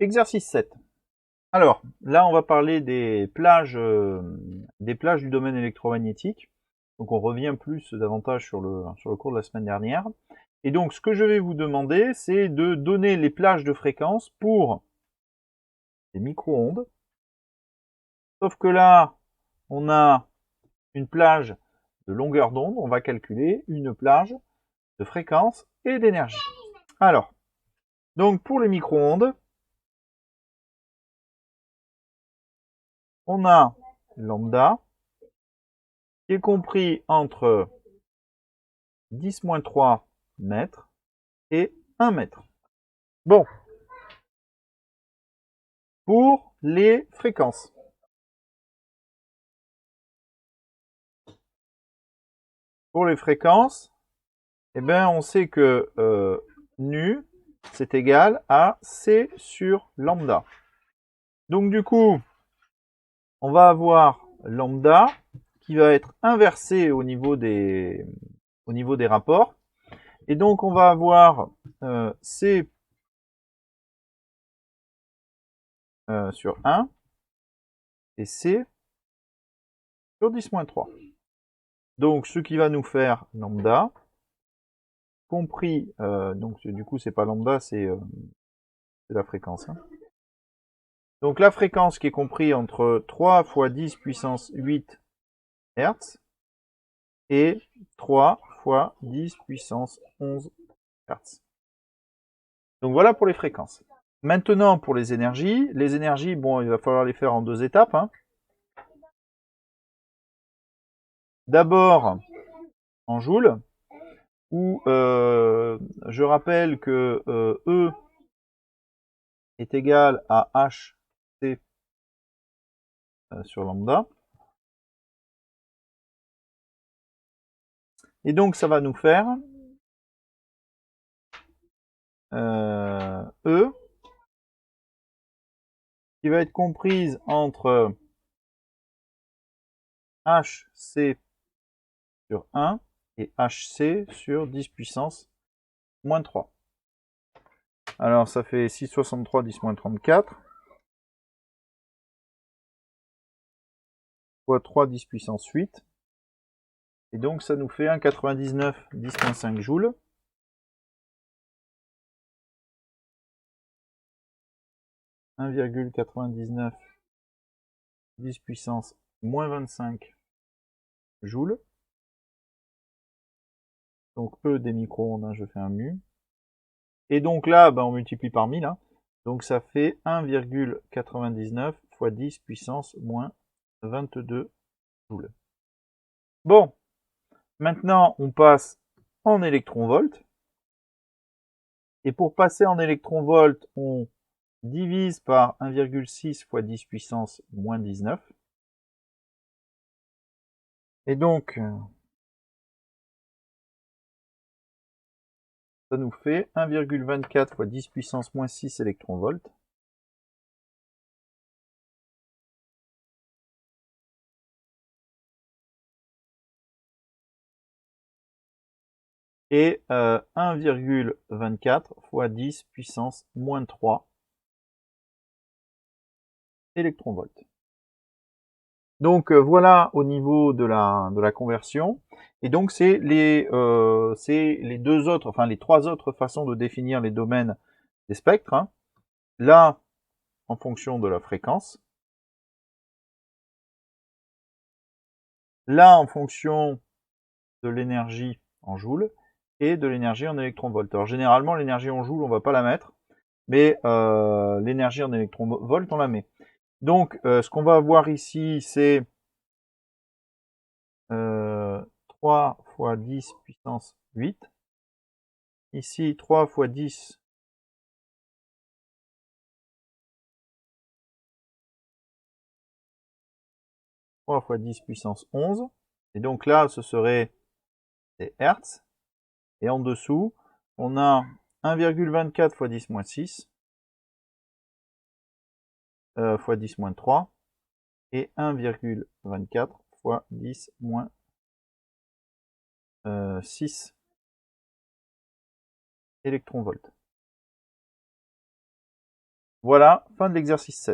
Exercice 7. Alors, là, on va parler des plages du domaine électromagnétique. Donc, on revient davantage sur le cours de la semaine dernière. Et donc, ce que je vais vous demander, c'est de donner les plages de fréquence pour les micro-ondes. Sauf que là, on a une plage de longueur d'onde. On va calculer une plage de fréquence et d'énergie. Alors, donc pour les micro-ondes, on a lambda qui est compris entre 10-3 mètres et 1 mètre. Bon, pour les fréquences. Pour les fréquences, eh ben, on sait que nu, c'est égal à C sur lambda. Donc du coup, on va avoir lambda qui va être inversé au niveau des rapports. Et donc on va avoir C sur 1 et C sur 10-3. Donc ce qui va nous faire lambda, compris, donc du coup c'est pas lambda, c'est la fréquence. Hein. Donc la fréquence qui est comprise entre 3 fois 10 puissance 8 Hz et 3 fois 10 puissance 11 Hz. Donc voilà pour les fréquences. Maintenant pour les énergies, bon, il va falloir les faire en deux étapes. Hein. D'abord en joules, où je rappelle que E est égal à HC sur lambda. Et donc ça va nous faire E qui va être comprise entre HC sur 1 et HC sur 10 puissance moins 3. Alors ça fait 6,63 10 moins 34 fois 3 10 puissance 8. Et donc ça nous fait 1,99 10 moins 5 joules. « 1,99 10 puissance moins 25 joules. Donc E des micro-ondes, hein, je fais un mu. Et donc là, ben, on multiplie par 1000. Hein. Donc ça fait 1,99 fois 10 puissance moins 22 joules. Bon, maintenant on passe en électronvolts. Et pour passer en électronvolts, on divise par 1,6 fois 10 puissance moins 19. Et donc, ça nous fait 1,24 fois 10 puissance moins 6 électronvolts. Et 1,24 fois 10 puissance moins 3 électronvolts. Donc voilà au niveau de la conversion. Et donc c'est les deux autres, enfin les trois autres façons de définir les domaines des spectres. Hein. Là, en fonction de la fréquence. Là, en fonction de l'énergie en joules et de l'énergie en électronvolts. Alors généralement, l'énergie en joules, on va pas la mettre, mais l'énergie en électronvolts, on la met. Donc, ce qu'on va avoir ici, c'est 3 fois 10 puissance 8. Ici, 3 fois 10 3 fois 10 puissance 11. Et donc là, ce serait des Hertz. Et en dessous, on a 1,24 fois 10 moins 6 fois 10 moins 3 et 1,24 fois 10 moins 6 électronvolts. Voilà, fin de l'exercice 7.